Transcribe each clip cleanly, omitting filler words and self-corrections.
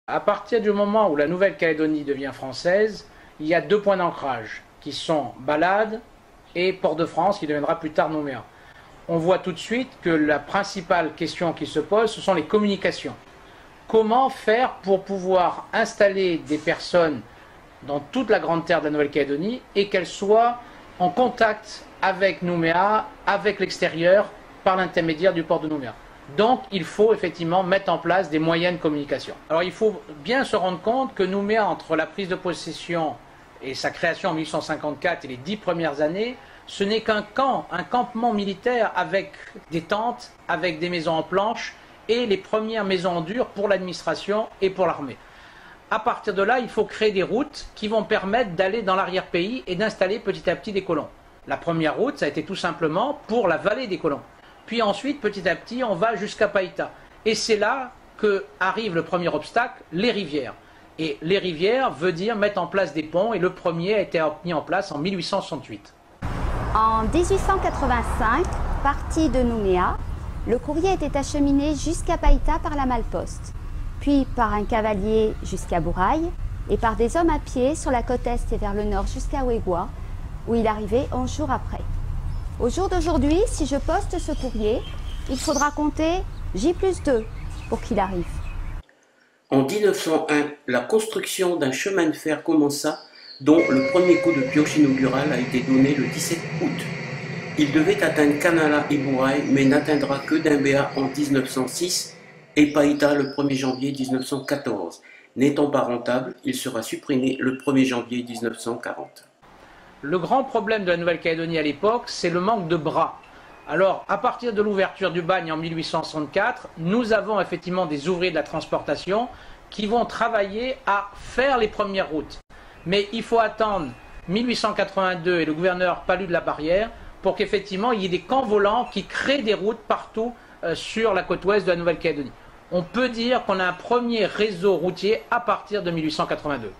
À partir du moment où la Nouvelle-Calédonie devient française, il y a deux points d'ancrage qui sont Balade et Port-de-France qui deviendra plus tard Nouméa. On voit tout de suite que la principale question qui se pose, ce sont les communications. Comment faire pour pouvoir installer des personnes dans toute la grande terre de la Nouvelle-Calédonie et qu'elles soient en contact avec Nouméa, avec l'extérieur, par l'intermédiaire du port de Nouméa. Donc il faut effectivement mettre en place des moyens de communication. Alors il faut bien se rendre compte que Nouméa, entre la prise de possession et sa création en 1854 et les 10 premières années, ce n'est qu'un camp, un campement militaire avec des tentes, avec des maisons en planches et les premières maisons en dur pour l'administration et pour l'armée. À partir de là, il faut créer des routes qui vont permettre d'aller dans l'arrière-pays et d'installer petit à petit des colons. La première route, ça a été tout simplement pour la vallée des colons. Puis ensuite, petit à petit, on va jusqu'à Païta. Et c'est là qu'arrive le premier obstacle, les rivières. Et les rivières veut dire mettre en place des ponts, et le premier a été mis en place en 1868. En 1885, parti de Nouméa, le courrier était acheminé jusqu'à Païta par la malle-poste, puis par un cavalier jusqu'à Bouraille, et par des hommes à pied sur la côte est et vers le nord jusqu'à Ouégua, où il arrivait 11 jours après. Au jour d'aujourd'hui, si je poste ce courrier, il faudra compter J+2 pour qu'il arrive. En 1901, la construction d'un chemin de fer commença, dont le premier coup de pioche inaugural a été donné le 17 août. Il devait atteindre Kanala et Bouraille, mais n'atteindra que Dimbéa en 1906 et Païta le 1er janvier 1914. N'étant pas rentable, il sera supprimé le 1er janvier 1940. Le grand problème de la Nouvelle-Calédonie à l'époque, c'est le manque de bras. Alors, à partir de l'ouverture du bagne en 1864, nous avons effectivement des ouvriers de la transportation qui vont travailler à faire les premières routes. Mais il faut attendre 1882 et le gouverneur Palu de la Barrière pour qu'effectivement il y ait des camps volants qui créent des routes partout sur la côte ouest de la Nouvelle-Calédonie. On peut dire qu'on a un premier réseau routier à partir de 1882.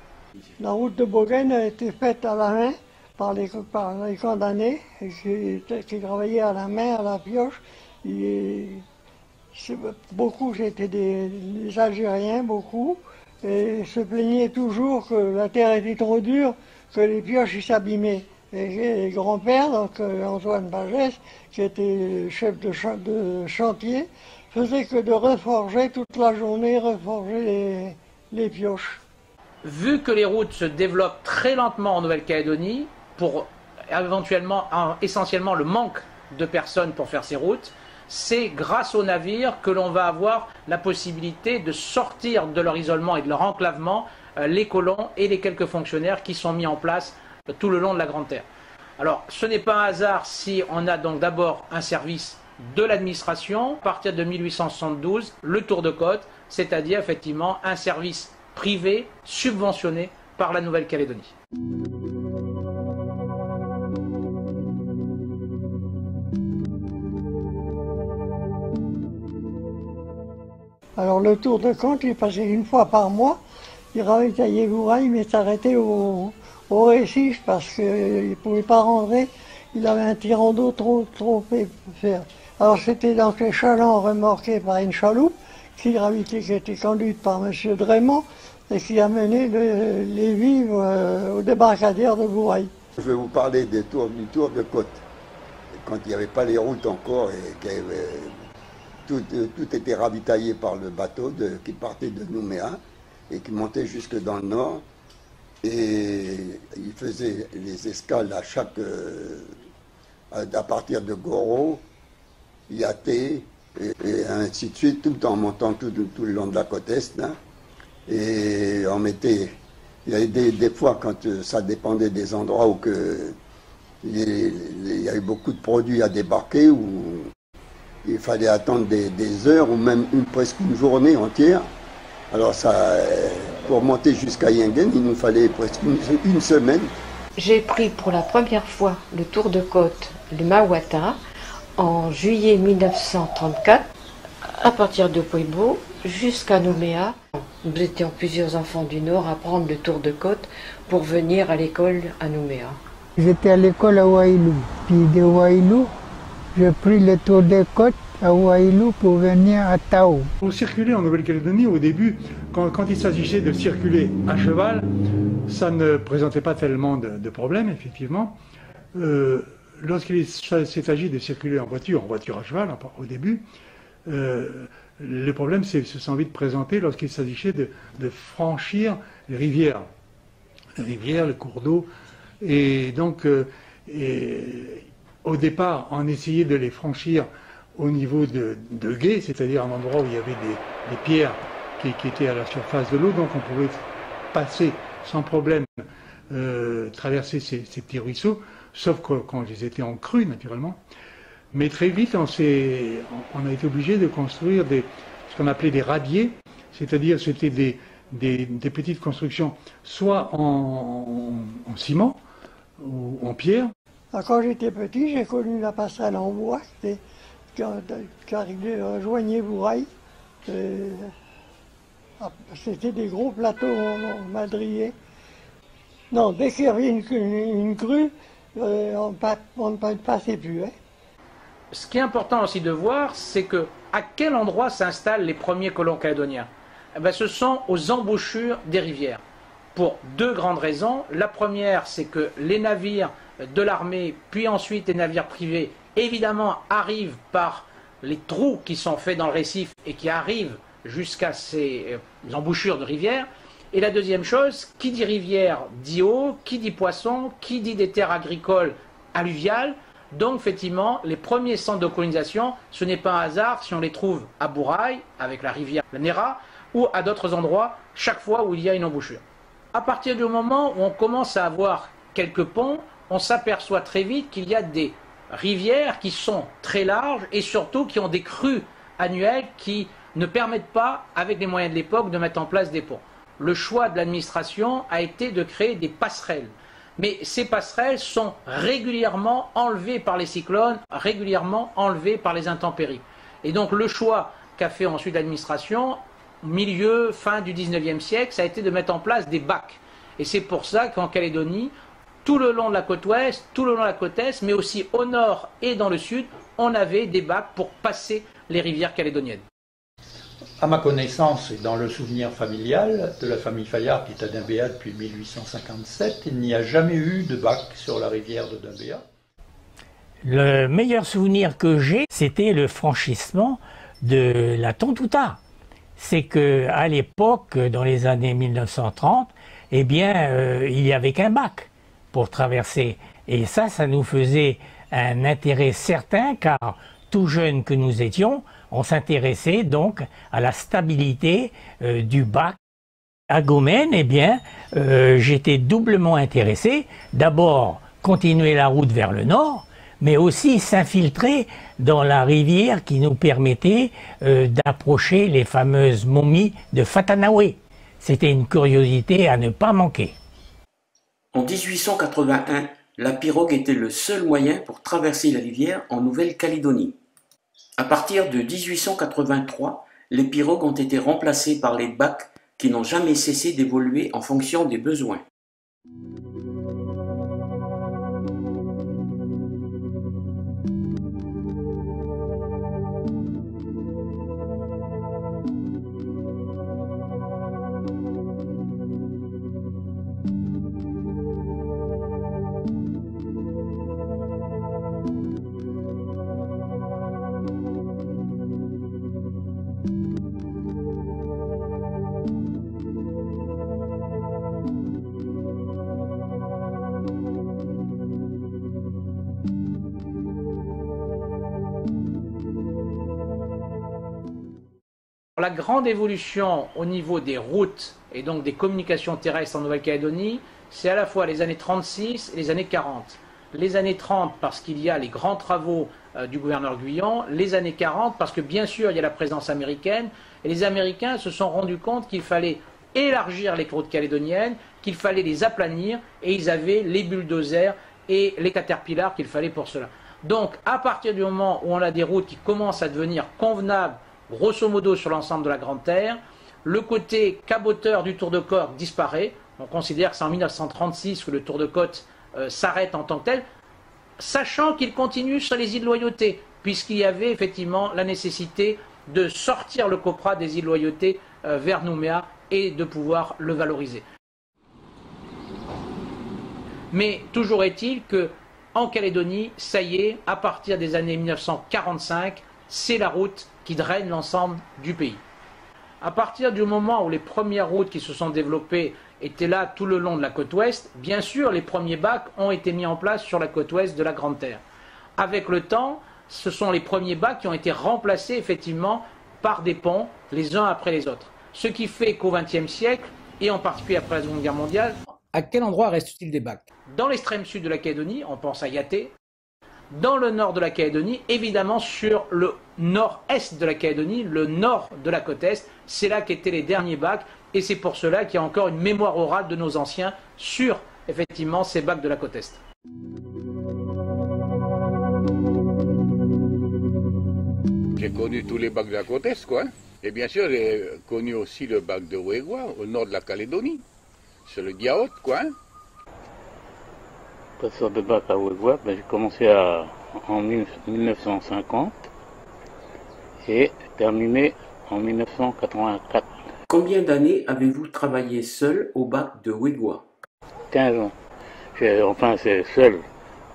La route de Bogaine a été faite à la main par les condamnés qui travaillaient à la main, à la pioche. Beaucoup, c'était des Algériens, beaucoup, et se plaignaient toujours que la terre était trop dure, que les pioches s'abîmaient. Et les grands-pères, donc Antoine Pagès, qui était chef de chantier, faisait que de reforger toute la journée, reforger les pioches. Vu que les routes se développent très lentement en Nouvelle-Calédonie, pour essentiellement le manque de personnes pour faire ces routes, c'est grâce aux navires que l'on va avoir la possibilité de sortir de leur isolement et de leur enclavement les colons et les quelques fonctionnaires qui sont mis en place tout le long de la Grande Terre. Alors, ce n'est pas un hasard si on a donc d'abord un service de l'administration, à partir de 1872, le tour de côte, c'est-à-dire effectivement un service privé subventionné par la Nouvelle-Calédonie. Alors le tour de côte, il passait une fois par mois, il ravitaillait Bouraille, mais s'arrêtait au récif parce qu'il ne pouvait pas rentrer, il avait un tirant d'eau trop faire. Alors c'était donc les chalands remorqués par une chaloupe qui était conduite par M. Drémont et qui amenait les vivres au débarcadère de Bouraille. Je vais vous parler du tour de côte, quand il n'y avait pas les routes encore et qu'il y avait... Tout était ravitaillé par le bateau qui partait de Nouméa et qui montait jusque dans le nord. Et il faisait les escales à partir de Goro, Yaté, et ainsi de suite, tout en montant tout le long de la côte est. Là. Et on mettait, il y avait des fois quand ça dépendait des endroits où il y avait beaucoup de produits à débarquer, où il fallait attendre des heures ou même presque une journée entière. Alors pour monter jusqu'à Yingen, il nous fallait presque une semaine. J'ai pris pour la première fois le tour de côte, le Mawata, en juillet 1934, à partir de Poibo jusqu'à Nouméa. Nous étions plusieurs enfants du Nord à prendre le tour de côte pour venir à l'école à Nouméa. J'étais à l'école à Wailou, puis de Wailou, j'ai pris le tour des côtes à Wailou pour venir à Tao. Pour circuler en Nouvelle-Calédonie, au début, quand il s'agissait de circuler à cheval, ça ne présentait pas tellement de problèmes, effectivement. Lorsqu'il s'agit de circuler en voiture à cheval, au début, le problème se sont vite présentés lorsqu'il s'agissait de franchir les rivières, les cours d'eau. Et donc, au départ, on essayait de les franchir au niveau de gués, c'est-à-dire un endroit où il y avait des pierres qui étaient à la surface de l'eau, donc on pouvait passer sans problème, traverser ces petits ruisseaux, sauf quand ils étaient en crue, naturellement. Mais très vite, on a été obligé de construire ce qu'on appelait des radiers, c'est-à-dire c'était des petites constructions, soit en ciment ou en pierre. Quand j'étais petit, j'ai connu la passerelle en bois qui rejoignait Bourail. C'était des gros plateaux madriers. Non, dès qu'il y avait une crue, on ne passait plus. Hein. Ce qui est important aussi de voir, c'est à quel endroit s'installent les premiers colons calédoniens. Eh bien, ce sont aux embouchures des rivières. Pour deux grandes raisons. La première, c'est que les navires de l'armée, puis ensuite les navires privés, évidemment arrivent par les trous qui sont faits dans le récif et qui arrivent jusqu'à ces embouchures de rivières. Et la deuxième chose, qui dit rivière dit eau, qui dit poisson, qui dit des terres agricoles alluviales. Donc effectivement, les premiers centres de colonisation, ce n'est pas un hasard si on les trouve à Bourail, avec la rivière la Néra, ou à d'autres endroits, chaque fois où il y a une embouchure. À partir du moment où on commence à avoir quelques ponts, on s'aperçoit très vite qu'il y a des rivières qui sont très larges et surtout qui ont des crues annuelles qui ne permettent pas, avec les moyens de l'époque, de mettre en place des ponts. Le choix de l'administration a été de créer des passerelles. Mais ces passerelles sont régulièrement enlevées par les cyclones, régulièrement enlevées par les intempéries. Et donc le choix qu'a fait ensuite l'administration, fin du 19e siècle, ça a été de mettre en place des bacs. Et c'est pour ça qu'en Calédonie, tout le long de la côte ouest, tout le long de la côte est, mais aussi au nord et dans le sud, on avait des bacs pour passer les rivières calédoniennes. À ma connaissance et dans le souvenir familial de la famille Fayard qui est à Dimbéa depuis 1857, il n'y a jamais eu de bac sur la rivière de Dimbéa. Le meilleur souvenir que j'ai, c'était le franchissement de la Tontouta. C'est qu'à l'époque, dans les années 1930, eh bien, il n'y avait qu'un bac pour traverser. Et ça nous faisait un intérêt certain, car tout jeunes que nous étions, on s'intéressait donc à la stabilité du bac. À Gomène, eh bien, j'étais doublement intéressé. D'abord, continuer la route vers le nord, mais aussi s'infiltrer dans la rivière qui nous permettait d'approcher les fameuses momies de Fatanawe. C'était une curiosité à ne pas manquer. En 1881, la pirogue était le seul moyen pour traverser la rivière en Nouvelle-Calédonie. À partir de 1883, les pirogues ont été remplacées par les bacs qui n'ont jamais cessé d'évoluer en fonction des besoins. La grande évolution au niveau des routes et donc des communications terrestres en Nouvelle-Calédonie, c'est à la fois les années 36 et les années 40. Les années 30 parce qu'il y a les grands travaux du gouverneur Guyon, les années 40 parce que bien sûr il y a la présence américaine, et les Américains se sont rendus compte qu'il fallait élargir les routes calédoniennes, qu'il fallait les aplanir, et ils avaient les bulldozers et les caterpillars qu'il fallait pour cela. Donc à partir du moment où on a des routes qui commencent à devenir convenables, grosso modo sur l'ensemble de la Grande Terre, le côté caboteur du tour de côte disparaît. On considère que c'est en 1936 que le tour de côte s'arrête en tant que tel, sachant qu'il continue sur les îles Loyauté. puisqu'il y avait effectivement la nécessité de sortir le copra des îles Loyauté vers Nouméa et de pouvoir le valoriser. Mais toujours est-il que en Calédonie, ça y est, à partir des années 1945, c'est la route qui draine l'ensemble du pays. À partir du moment où les premières routes qui se sont développées étaient là tout le long de la côte ouest, bien sûr, les premiers bacs ont été mis en place sur la côte ouest de la Grande Terre. Avec le temps, ce sont les premiers bacs qui ont été remplacés effectivement par des ponts, les uns après les autres. Ce qui fait qu'au XXe siècle, et en particulier après la Seconde Guerre mondiale, à quel endroit reste-t-il des bacs? Dans l'extrême sud de la Calédonie, on pense à Yaté. Dans le nord de la Calédonie, évidemment sur le nord-est de la Calédonie, le nord de la côte est, c'est là qu'étaient les derniers bacs, et c'est pour cela qu'il y a encore une mémoire orale de nos anciens sur, effectivement, ces bacs de la côte est. J'ai connu tous les bacs de la côte est, quoi. Et bien sûr, j'ai connu aussi le bac de Wegwa, au nord de la Calédonie, sur le Diaote, quoi. Passeur de bac à Wegwa, j'ai commencé en 1950 et terminé en 1984. Combien d'années avez-vous travaillé seul au bac de Wegwa? 15 ans. Enfin, c'est seul.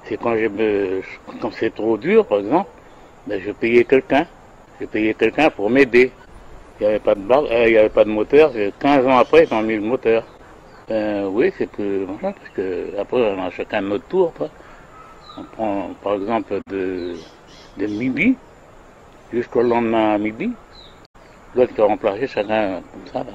C'est quand c'est trop dur, par exemple, je payais quelqu'un. Je payais quelqu'un pour m'aider. Il n'y avait pas de bac, il n'y avait pas de moteur. 15 ans après, ils ont mis le moteur. Oui, c'est plus machin, parce que après on a chacun notre tour. Quoi. On prend par exemple de midi jusqu'au lendemain à midi. L'autre qui a remplacé chacun comme ça. Là.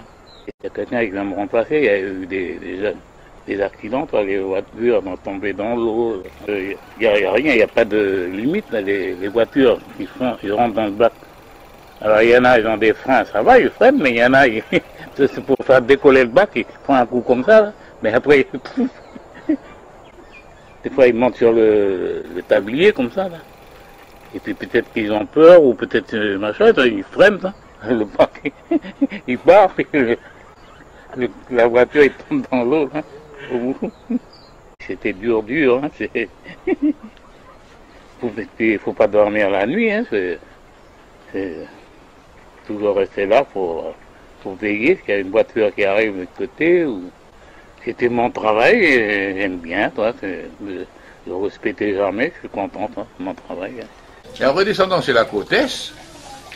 Il y a quelqu'un qui vient me remplacer, il y a eu des accidents, toi, les voitures vont tomber dans l'eau. Il n'y a rien, il n'y a pas de limite. Là, les voitures ils rentrent dans le bac. Alors il y en a, ils ont des freins, ça va, ils freinent, mais il y en a, c'est pour faire décoller le bac, ils font un coup comme ça, là. Mais après, des fois ils montent sur le tablier comme ça, là. Et puis peut-être qu'ils ont peur, ou peut-être machin, ils freinent, ça. Le bac, il part, puis la voiture, il tombe dans l'eau, là. C'était dur, hein, il faut pas dormir la nuit, hein, c'est toujours rester là pour veiller, qu'il y a une voiture qui arrive de l'autre côté. C'était mon travail et j'aime bien, toi, je respectais jamais, je suis content de mon travail. Et en redescendant sur la côte est,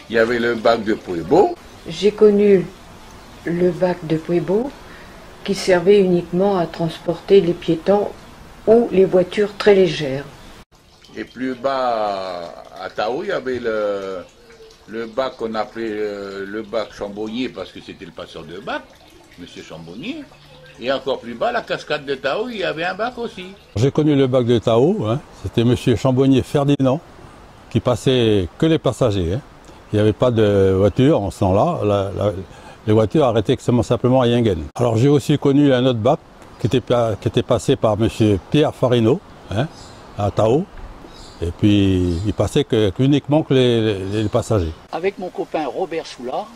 il y avait le bac de Puebo. J'ai connu le bac de Puebo qui servait uniquement à transporter les piétons ou les voitures très légères. Et plus bas à Tao, il y avait le bac qu'on appelait le bac Chambonnier parce que c'était le passeur de bac, monsieur Chambonnier. Et encore plus bas, la cascade de Tao, il y avait un bac aussi. J'ai connu le bac de Tao, hein. C'était monsieur Chambonnier Ferdinand qui passait que les passagers. Hein. Il n'y avait pas de voiture en ce temps-là. Les voitures arrêtaient simplement à Yingen. Alors j'ai aussi connu un autre bac qui était passé par monsieur Pierre Farino, hein, à Tao. Et puis, il passait uniquement que les passagers. Avec mon copain Robert Soulard,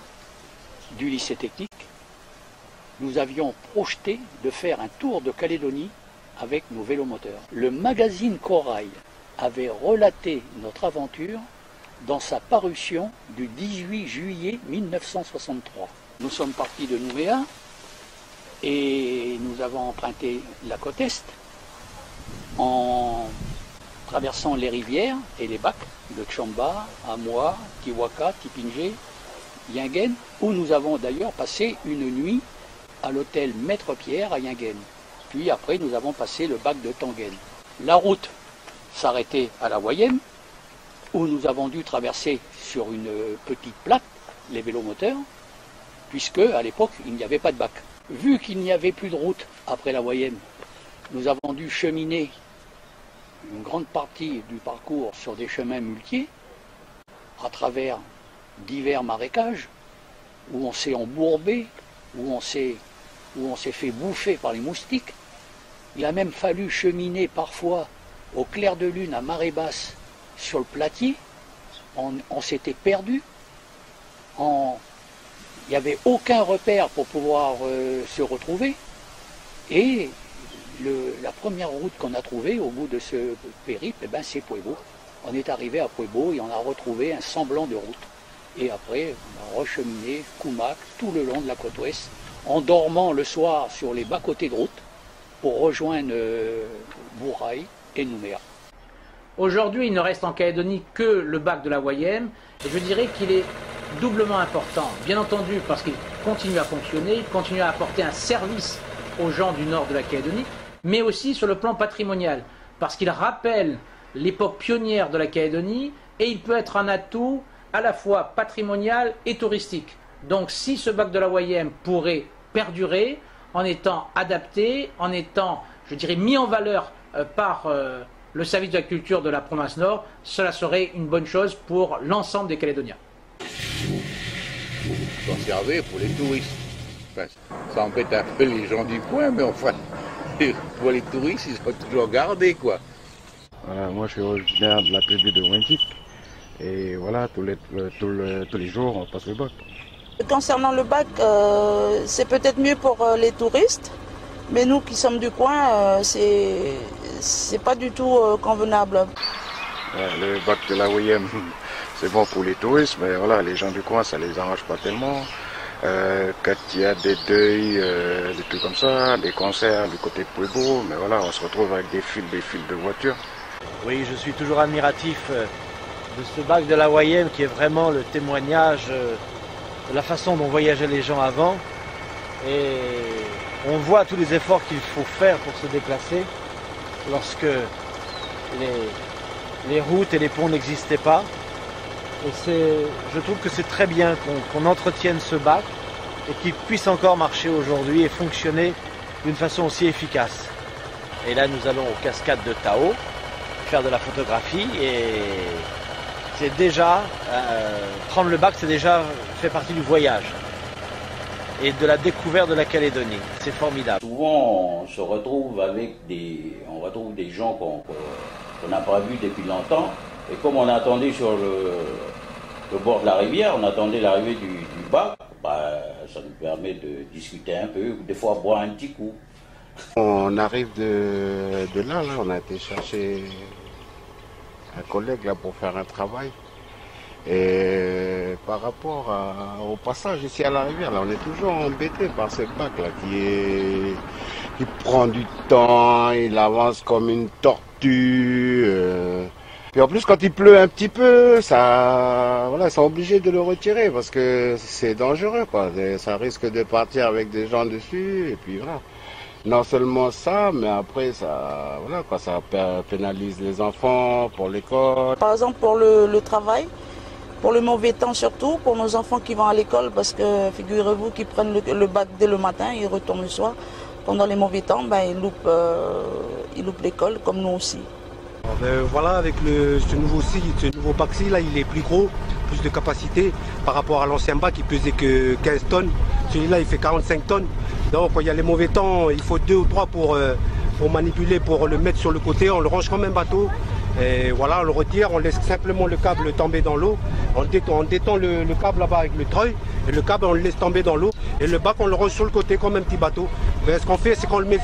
du lycée technique, nous avions projeté de faire un tour de Calédonie avec nos vélomoteurs. Le magazine Corail avait relaté notre aventure dans sa parution du 18 juillet 1963. Nous sommes partis de Nouméa et nous avons emprunté la côte est en traversant les rivières et les bacs de Tchamba, Amoa, Kiwaka, Tipingé, Yingen, où nous avons d'ailleurs passé une nuit à l'hôtel Maître Pierre à Yingen. Puis après, nous avons passé le bac de Tangen. La route s'arrêtait à la Wayem, où nous avons dû traverser sur une petite plaque les vélomoteurs, puisque à l'époque, il n'y avait pas de bac. Vu qu'il n'y avait plus de route après la Wayem, nous avons dû cheminer une grande partie du parcours sur des chemins muletiers, à travers divers marécages, où on s'est embourbé, où on s'est fait bouffer par les moustiques. Il a même fallu cheminer parfois au clair de lune à marée basse sur le platier. On s'était perdu. Il n'y avait aucun repère pour pouvoir se retrouver. Et la première route qu'on a trouvée au bout de ce périple, c'est Puebo. On est arrivé à Pueblo et on a retrouvé un semblant de route. Et après, on a recheminé Kumak tout le long de la côte ouest, en dormant le soir sur les bas-côtés de route pour rejoindre Bouraï et Nouméa. Aujourd'hui, il ne reste en Calédonie que le bac de la Wayem, et je dirais qu'il est doublement important. Bien entendu, parce qu'il continue à fonctionner, il continue à apporter un service aux gens du nord de la Calédonie, mais aussi sur le plan patrimonial, parce qu'il rappelle l'époque pionnière de la Calédonie, et il peut être un atout à la fois patrimonial et touristique. Donc si ce bac de la Wayem pourrait perdurer, en étant adapté, en étant, je dirais, mis en valeur par le service de la culture de la province Nord, cela serait une bonne chose pour l'ensemble des Calédoniens. Conservé pour les touristes. Enfin, ça embête un peu les gens du coin, mais enfin, pour les touristes, ils sont toujours gardés, quoi. Moi, je suis originaire de la tribu de Wendik. Et voilà, tous les jours, on passe le bac. Concernant le bac, c'est peut-être mieux pour les touristes, mais nous qui sommes du coin, c'est pas du tout convenable. Le bac de la Wayem, c'est bon pour les touristes, mais voilà, les gens du coin, ça les arrange pas tellement. Quand il y a des deuils, des trucs comme ça, des concerts du côté de Pueblo, mais voilà, on se retrouve avec des fils de voitures. Oui, je suis toujours admiratif de ce bac de la Wayem qui est vraiment le témoignage de la façon dont voyageaient les gens avant. Et on voit tous les efforts qu'il faut faire pour se déplacer lorsque les routes et les ponts n'existaient pas. Et je trouve que c'est très bien qu'on entretienne ce bac et qu'il puisse encore marcher aujourd'hui et fonctionner d'une façon aussi efficace. Et là, nous allons aux cascades de Tao faire de la photographie et c'est déjà, prendre le bac, c'est déjà fait partie du voyage et de la découverte de la Calédonie. C'est formidable. Souvent, on se retrouve avec des gens qu'on n'a pas vus depuis longtemps. Et comme on attendait sur le bord de la rivière, on attendait l'arrivée du bac, ça nous permet de discuter un peu, des fois boire un petit coup. On arrive de là, on a été chercher un collègue là pour faire un travail. Et par rapport au passage ici à la rivière, là, on est toujours embêté par ce bac là qui prend du temps, il avance comme une tortue. Et en plus, quand il pleut un petit peu, ils sont obligés de le retirer parce que c'est dangereux, quoi. Ça risque de partir avec des gens dessus, et puis voilà. Non seulement ça, mais après, ça pénalise les enfants pour l'école. Par exemple, pour le travail, pour le mauvais temps surtout, pour nos enfants qui vont à l'école, parce que figurez-vous qu'ils prennent le bac dès le matin, ils retournent le soir. Pendant les mauvais temps, ils loupent l'école, comme nous aussi. Voilà, avec ce nouveau bac-ci, là, il est plus gros, plus de capacité par rapport à l'ancien bac, il pesait que 15 tonnes. Celui-là, il fait 45 tonnes. Donc, quand il y a les mauvais temps, il faut 2 ou 3 pour manipuler, pour le mettre sur le côté. On le range comme un bateau. Et voilà, on le retire, on laisse simplement le câble tomber dans l'eau. On détend le câble là-bas avec le treuil. Et le câble, on le laisse tomber dans l'eau. Et le bac, on le range sur le côté comme un petit bateau. Mais ce qu'on fait, c'est qu'on le met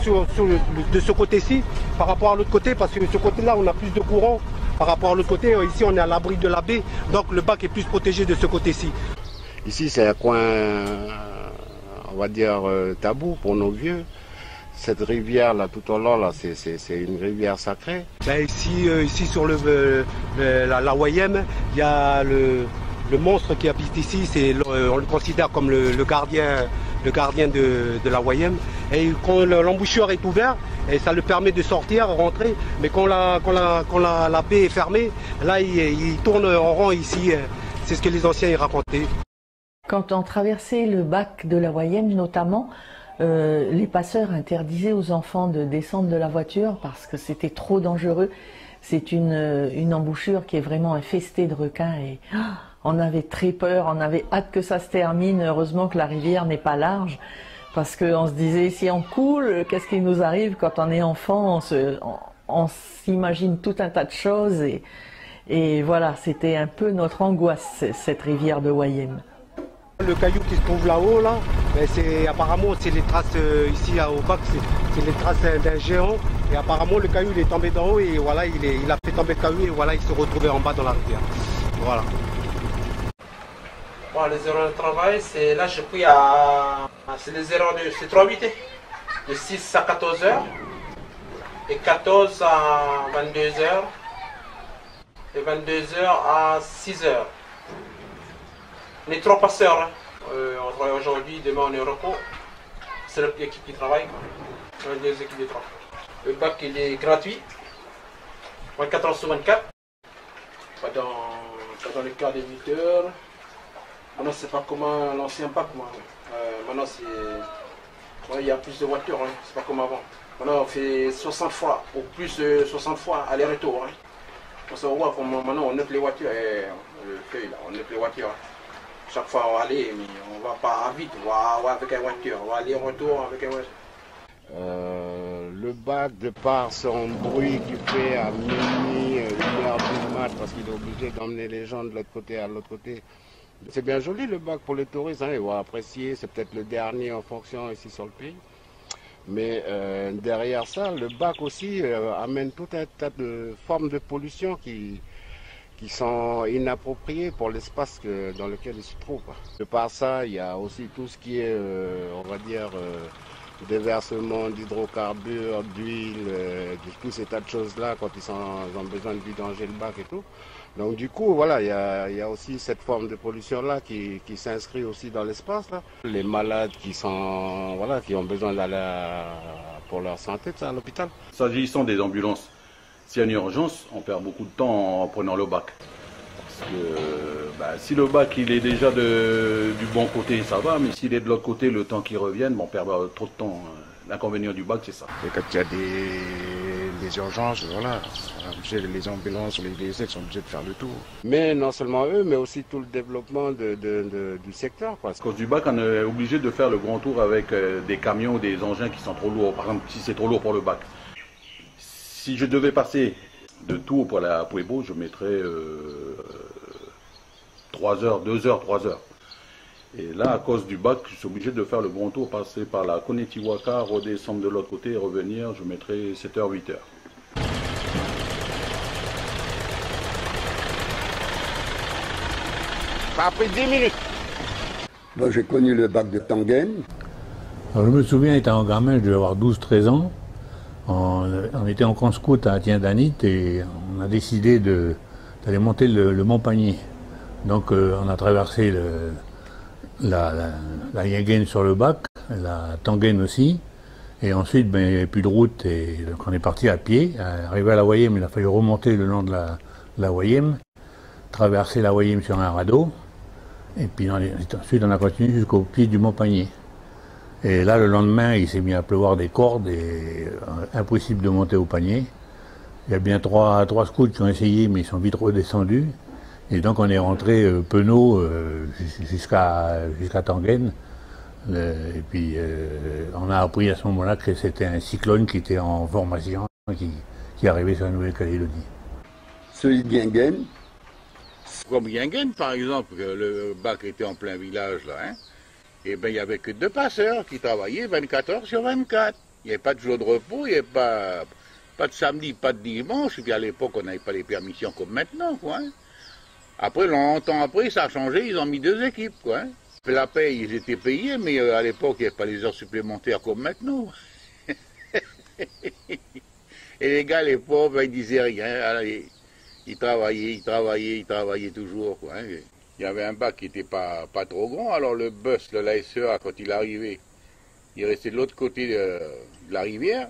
de ce côté-ci par rapport à l'autre côté. Parce que de ce côté-là, on a plus de courant. Par rapport à l'autre côté, ici, on est à l'abri de la baie. Donc le bac est plus protégé de ce côté-ci. Ici, c'est un coin, on va dire, tabou pour nos vieux. Cette rivière-là, tout au long, là, c'est une rivière sacrée. Ici sur la Wayem, il y a le monstre qui habite ici, on le considère comme le gardien de la Wayem. Et quand l'embouchure est ouverte, et ça le permet de sortir, rentrer. Mais quand la baie est fermée, là, il tourne en rond ici. C'est ce que les anciens y racontaient. Quand on traversait le bac de la Wayem, notamment, les passeurs interdisaient aux enfants de descendre de la voiture parce que c'était trop dangereux. C'est une embouchure qui est vraiment infestée de requins et on avait très peur, on avait hâte que ça se termine. Heureusement que la rivière n'est pas large parce qu'on se disait si on coule, qu'est-ce qui nous arrive quand on est enfant? On s'imagine tout un tas de choses et voilà, c'était un peu notre angoisse, cette rivière de Wayem. Le caillou qui se trouve là-haut, apparemment, c'est les traces ici au bac, c'est les traces d'un géant Et apparemment, le caillou il est tombé d'en haut et voilà, il a fait tomber le caillou et voilà, il s'est retrouvé en bas dans la rivière. Voilà. Bon, les heures de travail, c'est là, j'ai pris à. C'est les heures de. C'est 3 8 de 6 à 14 heures. Et 14 à 22 heures. Et 22 heures à 6 heures. On est 3 passeurs. Hein. On travaille aujourd'hui, demain on est au repos. C'est l'équipe qui travaille. On est 2 équipes de 3. Le bac il est gratuit. 24 heures sur 24. Pas dans le cas des 8 heures. Maintenant c'est pas comme l'ancien bac. Maintenant c'est. Il y a plus de voitures. Hein. C'est pas comme avant. Maintenant on fait 60 fois, ou plus 60 fois aller-retour. Hein. On voit comment maintenant on note les voitures. Le feuille là, on note les voitures. Hein. Chaque fois on va aller, mais on va pas vite, on va avec une voiture, on va aller retour avec une voiture. Le bac, de par son bruit qu'il fait à minuit, 1h du mat, parce qu'il est obligé d'emmener les gens de l'autre côté à l'autre côté. C'est bien joli le bac pour les touristes, hein, ils vont apprécier, c'est peut-être le dernier en fonction ici sur le pays. Mais derrière ça, le bac aussi amène tout un tas de formes de pollution qui sont inappropriées pour l'espace dans lequel il se trouve. De par ça, il y a aussi tout ce qui est, on va dire, déversement d'hydrocarbures, d'huile, tous ces tas de choses-là quand ils ont besoin de vidanger le bac et tout. Donc du coup, voilà, il y a aussi cette forme de pollution-là qui s'inscrit aussi dans l'espace. Les malades qui ont besoin d'aller pour leur santé à l'hôpital. S'agissant des ambulances, s'il y a une urgence, on perd beaucoup de temps en prenant le bac. Parce que si le bac il est déjà du bon côté, ça va, mais s'il est de l'autre côté, le temps qu'il revienne, on perd trop de temps. L'inconvénient du bac, c'est ça. Et quand il y a des urgences, voilà, les ambulances, les VSF sont obligés de faire le tour. Mais non seulement eux, mais aussi tout le développement du secteur. Quoi. À cause du bac, on est obligé de faire le grand tour avec des camions, des engins qui sont trop lourds. Par exemple, si c'est trop lourd pour le bac. Si je devais passer de Tours pour la Pueblo, je mettrais 3 heures, 2 heures, 3 heures. Et là, à cause du bac, je suis obligé de faire le grand tour, passer par la Konetiwaka, redescendre de l'autre côté et revenir. Je mettrai 7 heures, 8 heures. Ça a pris 10 minutes. Moi, j'ai connu le bac de Tangen. Alors, je me souviens, étant gamin, je devais avoir 12-13 ans. On était en camp scout à Tiendanit et on a décidé d'aller monter le Mont Panier. Donc on a traversé la Yingen sur le bac, la Tangen aussi, et ensuite il n'y avait plus de route et donc on est parti à pied. Arrivé à la Wayem, il a fallu remonter le long de la Wayem, traverser la Wayem sur un radeau, et puis ensuite on a continué jusqu'au pied du Mont Panier. Et là, le lendemain, il s'est mis à pleuvoir des cordes et impossible de monter au panier. Il y a bien trois scouts qui ont essayé, mais ils sont vite redescendus. Et donc, on est rentré penaud jusqu'à Tangen. Et puis, on a appris à ce moment-là que c'était un cyclone qui était en formation, qui arrivait sur la Nouvelle-Calédonie. Celui de Yingen. Comme Yingen, par exemple, que le bac était en plein village, là, hein. Et bien, il n'y avait que 2 passeurs qui travaillaient 24 heures sur 24. Il n'y avait pas de jour de repos, il n'y avait pas de samedi, pas de dimanche. Et puis à l'époque, on n'avait pas les permissions comme maintenant, quoi. Hein. Après, longtemps après, ça a changé, ils ont mis 2 équipes, quoi. Hein. La paye, ils étaient payés, mais à l'époque, il n'y avait pas les heures supplémentaires comme maintenant. Et les gars, les pauvres, ils disaient rien. Alors, ils travaillaient toujours, quoi. Hein. Il y avait un bac qui n'était pas trop grand, alors le bus, le LASEA, quand il arrivait, il restait de l'autre côté de la rivière.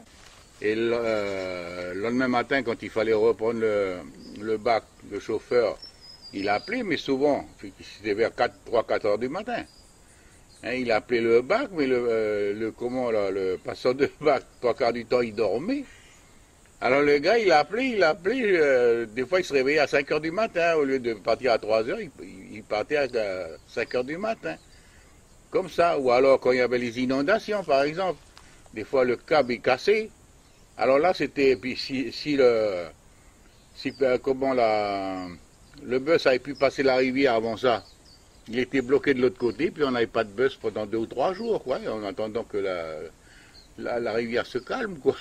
Et le lendemain matin, quand il fallait reprendre le bac, le chauffeur, il appelait, mais souvent, c'était vers 3-4 heures du matin. Hein, il appelait le bac, mais le passeur de bac, 3/4 du temps, il dormait. Alors le gars, il appelait, des fois il se réveillait à 5 heures du matin, au lieu de partir à 3 heures, il partait à 5 heures du matin. Comme ça, ou alors quand il y avait les inondations, par exemple, des fois le câble est cassé, alors là c'était, puis si le bus avait pu passer la rivière avant ça, il était bloqué de l'autre côté, puis on n'avait pas de bus pendant 2 ou 3 jours, quoi, en attendant que la rivière se calme, quoi.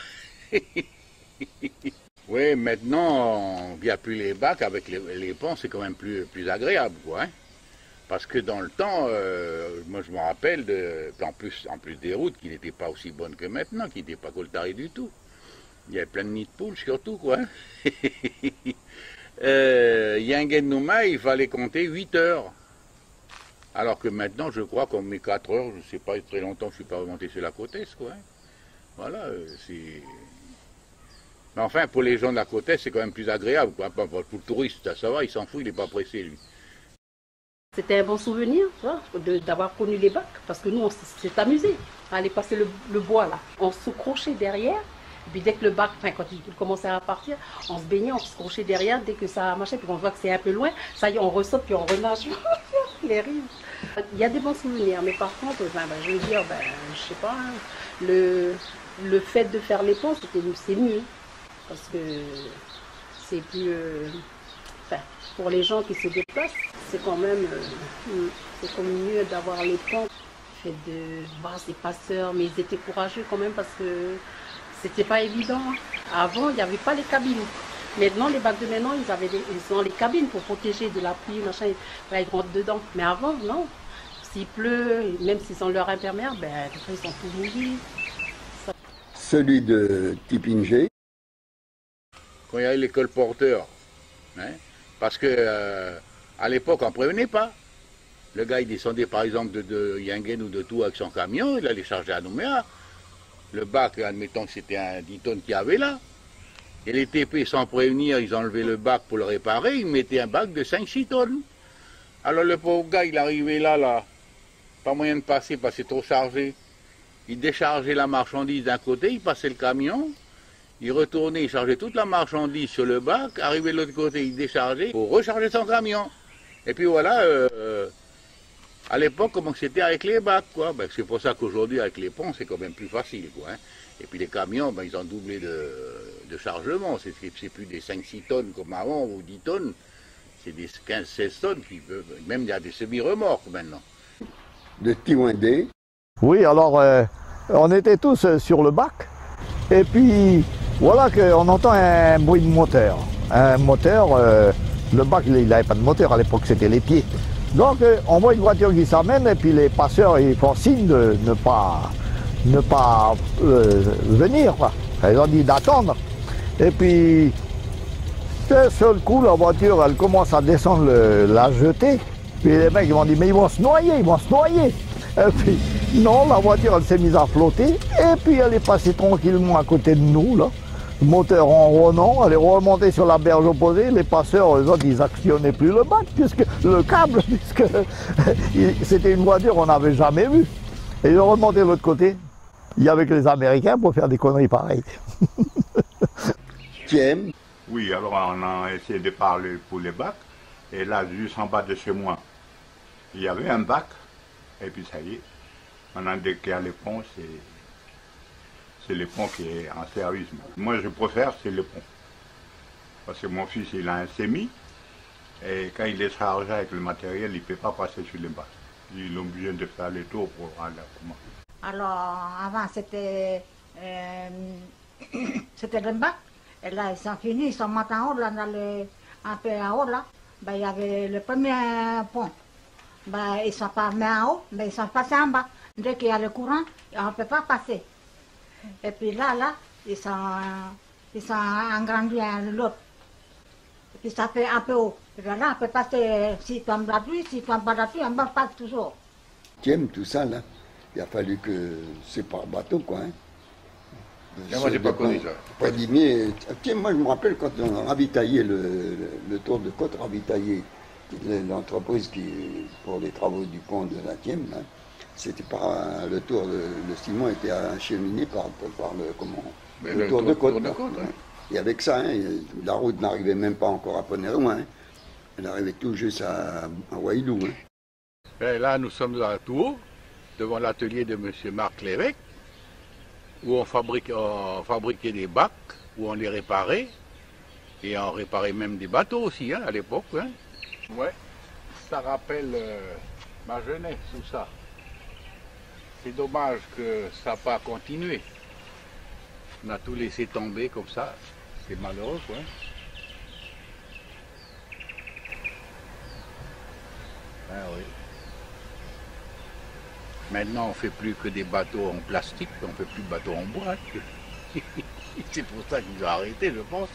Oui, maintenant, il n'y a plus les bacs, avec les ponts, c'est quand même plus agréable, quoi. Hein. Parce que dans le temps, moi je me rappelle, en plus des routes qui n'étaient pas aussi bonnes que maintenant, qui n'étaient pas coltarées du tout. Il y avait plein de nids de poules surtout, quoi. Yinguen-Nouma, il fallait compter 8 heures. Alors que maintenant, je crois qu'on met 4 heures, je ne sais pas, très longtemps que je ne suis pas remonté sur la côte est, quoi. Voilà, c'est... Mais enfin, pour les gens de la côte est, c'est quand même plus agréable, quoi. Pour le touriste, ça va, il s'en fout, il n'est pas pressé, lui. C'était un bon souvenir, d'avoir connu les bacs, parce que nous, on s'est amusés à aller passer le bois, là. On se crochait derrière, et puis dès que le bac, enfin, quand il commençait à partir, on se baignait, on se crochait derrière, dès que ça marchait, puis on voit que c'est un peu loin, ça y est, on ressaute, puis on renage les rives. Il y a des bons souvenirs, mais par contre, je veux dire, je sais pas, hein, le fait de faire les ponts, c'est mieux. Parce que c'est plus... pour les gens qui se déplacent, c'est quand même mieux d'avoir les ponts. Fait de voir ces passeurs, mais ils étaient courageux quand même parce que c'était pas évident. Avant, il n'y avait pas les cabines. Maintenant, les bacs de maintenant, ils ont les cabines pour protéger de la pluie, machin, ils rentrent dedans. Mais avant, non. S'il pleut, même s'ils ont leur imperméable, ils sont tous mouillés. Celui de Tipingé. Quand il y avait les colporteurs, hein, parce que à l'époque, on ne prévenait pas. Le gars, il descendait par exemple de Yinguen ou de tout avec son camion, il allait charger à Nouméa. Le bac, admettons que c'était un 10 tonnes qu'il y avait là. Et les TP, sans prévenir, ils enlevaient le bac pour le réparer, ils mettaient un bac de 5-6 tonnes. Alors le pauvre gars, il arrivait là, pas moyen de passer parce que c'est trop chargé. Il déchargeait la marchandise d'un côté, il passait le camion. Il retournait, il chargeait toute la marchandise sur le bac, arrivé de l'autre côté, il déchargeait pour recharger son camion. Et puis voilà, à l'époque, comment c'était avec les bacs, quoi. C'est pour ça qu'aujourd'hui, avec les ponts, c'est quand même plus facile, quoi. Hein. Et puis les camions, ils ont doublé de chargement. C'est plus des 5-6 tonnes comme avant, ou 10 tonnes. C'est des 15-16 tonnes, même il y a des semi-remorques maintenant. De Tiwindé. Oui, alors, on était tous sur le bac, et puis... Voilà qu'on entend un bruit de moteur. Un moteur, le bac il n'avait pas de moteur à l'époque, c'était les pieds. Donc on voit une voiture qui s'amène et puis les passeurs ils font signe de ne pas venir. Quoi. Ils ont dit d'attendre. Et puis d'un seul coup la voiture elle commence à descendre la jetée. Puis les mecs ils m'ont dit mais ils vont se noyer, ils vont se noyer. Et puis non, la voiture elle s'est mise à flotter et puis elle est passée tranquillement à côté de nous là. Moteur en ronron, elle est remontée sur la berge opposée, les passeurs, eux autres, ils n'actionnaient plus le bac, puisque le câble, puisque c'était une voiture qu'on n'avait jamais vue. Et ils ont remonté de l'autre côté, il y avait que les Américains pour faire des conneries pareilles. Thiem. Oui, alors on a essayé de parler pour les bacs, et là, juste en bas de chez moi, il y avait un bac, et puis ça y est, maintenant dès qu'il y a les ponts, c'est le pont qui est en service. Moi, je préfère, c'est le pont. Parce que mon fils, il a un sémi, et quand il est chargé avec le matériel, il ne peut pas passer sur les bacs. Ils ont besoin de faire le tour pour aller à comment. Alors, avant, c'était le bac, et là, ils sont finis, ils sont montés en haut, là, un peu en haut, là. Il y avait le premier pont. Ils ne sont pas mis en haut, mais ils sont passés en bas. Dès qu'il y a le courant, on ne peut pas passer. Et puis là, ils sont agrandis l'autre. Et puis ça fait un peu haut. Et puis là, on peut passer, si tombe la pluie, si tombe pas la pluie, on passe toujours. Thiem, tout ça, là, il a fallu que c'est par bateau, quoi. Hein. Moi, j'ai pas connu ça. Tiens, moi, je me rappelle quand on ravitaillait le tour de côte, ravitaillait l'entreprise pour les travaux du pont de la Thiem, là. C'était par le tour, le ciment était acheminé par le tour de côte. Ouais. Et avec ça, hein, la route n'arrivait même pas encore à Poney-Loin. Hein. Elle arrivait tout juste à Wailou. Hein. Et là, nous sommes à Tours, devant l'atelier de M. Marc Lévesque, où on fabriquait des bacs, où on les réparait, et on réparait même des bateaux aussi, hein, à l'époque. Hein. Ouais, ça rappelle ma jeunesse, tout ça. C'est dommage que ça n'a pas continué. On a tout laissé tomber comme ça. C'est malheureux, quoi. Ah oui. Maintenant, on ne fait plus que des bateaux en plastique, on ne fait plus de bateaux en bois. C'est pour ça qu'ils ont arrêté, je pense.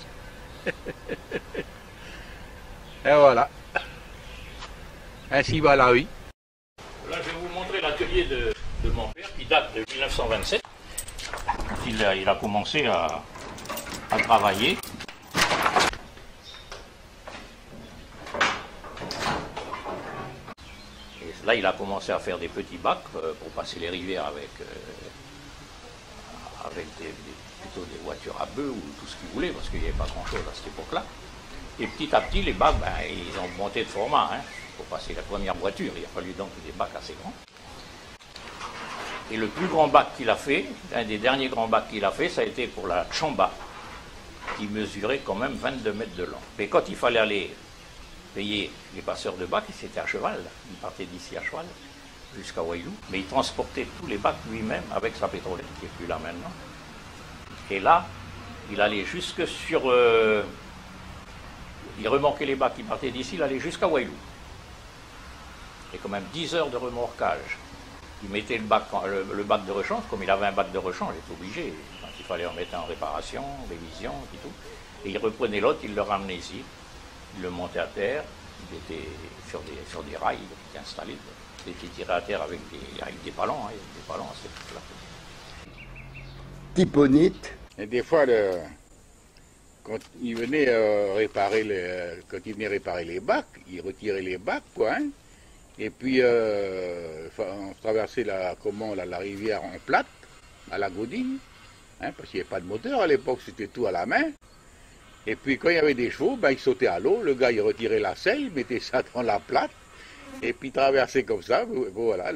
Et voilà. Ainsi va la vie. Là, je vais vous montrer l'atelier de mon père qui date de 1927. Il a commencé à travailler. Et là, il a commencé à faire des petits bacs pour passer les rivières avec plutôt des voitures à bœufs ou tout ce qu'il voulait, parce qu'il n'y avait pas grand-chose à cette époque-là. Et petit à petit, les bacs, ils ont monté de format. Pour passer la première voiture, il a fallu donc des bacs assez grands. Et le plus grand bac qu'il a fait, un des derniers grands bacs qu'il a fait, ça a été pour la Chamba, qui mesurait quand même 22 mètres de long. Mais quand il fallait aller payer les passeurs de bacs, c'était à cheval. Il partait d'ici à cheval jusqu'à Wailou. Mais il transportait tous les bacs lui-même avec sa pétrolette, qui n'est plus là maintenant. Et là, il allait jusque sur... il remorquait les bacs, il partait d'ici, il allait jusqu'à Wailou. Et quand même 10 heures de remorquage. Il mettait le bac de rechange, comme il avait un bac de rechange, il était obligé. Quand il fallait en mettre en réparation, révision, et tout. Et il reprenait l'autre, il le ramenait ici. Il le montait à terre, il était sur des rails, il était installé. Il était tiré à terre avec des ballons, des ballons à cette époque-là. Tiponite. Et des fois, quand il venait réparer les bacs, il retirait les bacs, quoi. Et puis, on traversait la rivière en plate, à la Godine, parce qu'il n'y avait pas de moteur à l'époque, c'était tout à la main. Et puis, quand il y avait des chevaux, il sautait à l'eau, le gars, il retirait la selle, mettait ça dans la plate, et puis traversait comme ça, voilà,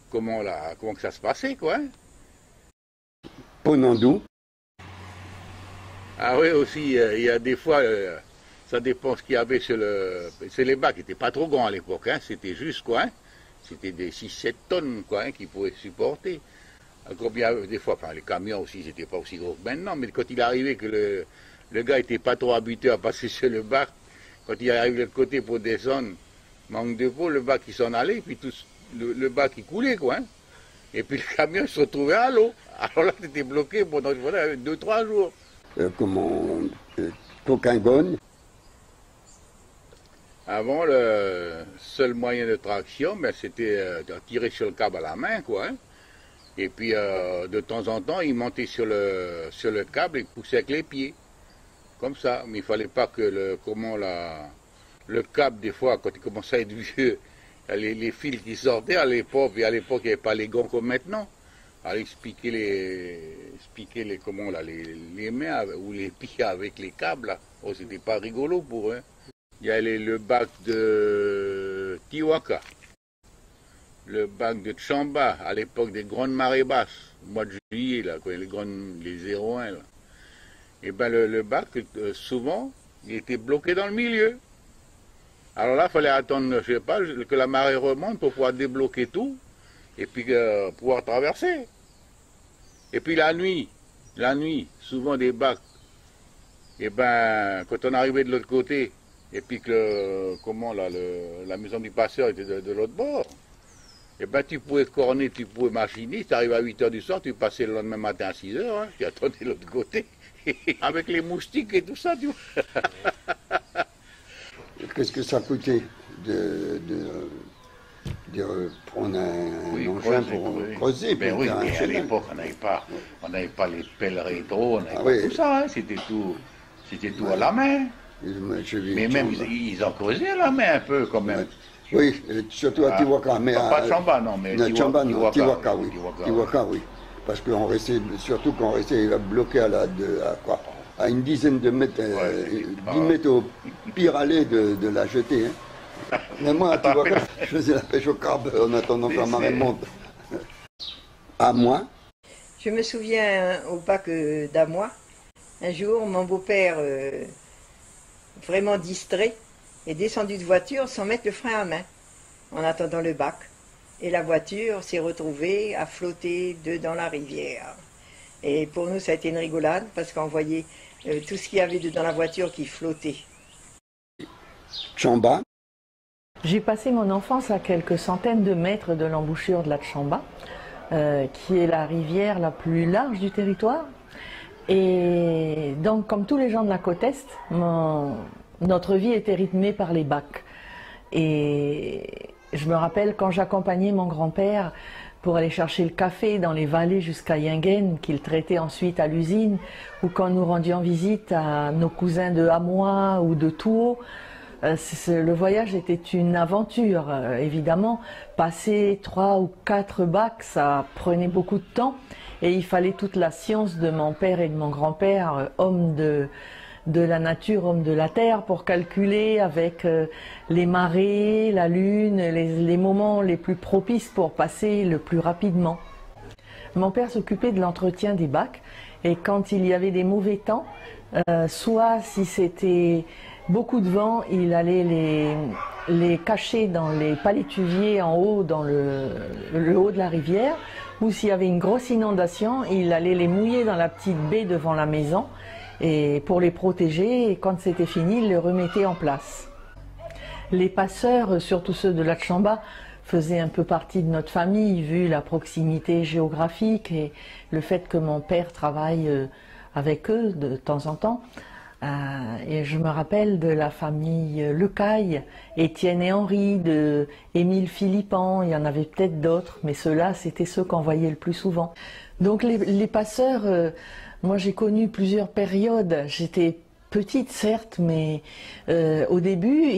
comment que ça se passait, quoi. Ponandou. Ah oui, aussi, il y a des fois... ça dépend ce qu'il y avait sur le... C'est les bacs qui n'étaient pas trop grands à l'époque, c'était juste, quoi. C'était des 6-7 tonnes, quoi, qu'ils pouvaient supporter. Combien, des fois, les camions aussi, ils n'étaient pas aussi gros que maintenant, mais quand il arrivait que le gars n'était pas trop habitué à passer sur le bac, quand il arrive de l'autre côté pour descendre, manque de peau, le bac il s'en allait, puis tout le bac il coulait, quoi. Et puis le camion se retrouvait à l'eau. Alors là, tu étais bloqué pendant 2-3 jours. Coquingone. Avant, le seul moyen de traction, c'était de tirer sur le câble à la main, quoi. Et puis, de temps en temps, il montait sur le câble et poussait avec les pieds. Comme ça. Mais il ne fallait pas que le câble, des fois, quand il commençait à être vieux, les fils qui sortaient à l'époque, et à l'époque, il n'y avait pas les gants comme maintenant. Aller piquer les mains ou les pieds avec les câbles, là. Oh, c'était pas rigolo pour eux. Il y a le bac de Tiwaka, le bac de Chamba, à l'époque des grandes marées basses, au mois de juillet, là, quand les 0,1, là. Et le bac, souvent, il était bloqué dans le milieu. Alors là, il fallait attendre, je sais pas, que la marée remonte pour pouvoir débloquer tout, et puis pouvoir traverser. Et puis la nuit, souvent des bacs, et quand on arrivait de l'autre côté, et puis que la maison du passeur était de l'autre bord, et tu pouvais corner, tu pouvais machiner, tu arrives à 8h du soir, tu passais le lendemain matin à 6h, tu attendais de l'autre côté, avec les moustiques et tout ça, tu vois. Qu'est-ce que ça coûtait de prendre un engin pour creuser? Mais oui, mais à l'époque, on n'avait pas les pelles rétro, on n'avait pas tout ça, c'était tout à la main. Mais même, ils en creusaient à la main un peu, quand même. Oui, surtout à Tiwaka. Pas Chamba, non, mais Tiwaka, oui. Tiwaka, oui. Parce qu'on restait, surtout qu'on restait bloqué à une dizaine de mètres, 10 mètres au pire aller de la jetée. Mais moi, à Tiwaka, je faisais la pêche au crabe en attendant que la marée monte. À moi. Je me souviens au bac d'Amois, un jour, mon beau-père, vraiment distrait, est descendu de voiture sans mettre le frein à main, en attendant le bac. Et la voiture s'est retrouvée à flotter dans la rivière. Et pour nous, ça a été une rigolade parce qu'on voyait tout ce qu'il y avait dans la voiture qui flottait. Tchamba. J'ai passé mon enfance à quelques centaines de mètres de l'embouchure de la Tchamba, qui est la rivière la plus large du territoire. Et donc, comme tous les gens de la côte Est, notre vie était rythmée par les bacs. Et je me rappelle quand j'accompagnais mon grand-père pour aller chercher le café dans les vallées jusqu'à Yingen, qu'il traitait ensuite à l'usine, ou quand nous rendions visite à nos cousins de Hamois ou de Touault. Le voyage était une aventure, évidemment. Passer 3 ou 4 bacs, ça prenait beaucoup de temps. Et il fallait toute la science de mon père et de mon grand-père, hommes de la nature, hommes de la terre, pour calculer avec les marées, la lune, les moments les plus propices pour passer le plus rapidement. Mon père s'occupait de l'entretien des bacs. Et quand il y avait des mauvais temps, soit si c'était beaucoup de vent, il allait les cacher dans les palétuviers en haut, dans le haut de la rivière, ou s'il y avait une grosse inondation, il allait les mouiller dans la petite baie devant la maison et pour les protéger, et quand c'était fini, il les remettait en place. Les passeurs, surtout ceux de la Tchamba, faisaient un peu partie de notre famille, vu la proximité géographique et le fait que mon père travaille avec eux de temps en temps. Et je me rappelle de la famille Lecaille, Étienne et Henri, de Émile Philippon, il y en avait peut-être d'autres, mais ceux-là, c'était ceux qu'on voyait le plus souvent. Donc les passeurs, moi j'ai connu plusieurs périodes. J'étais petite certes, mais au début,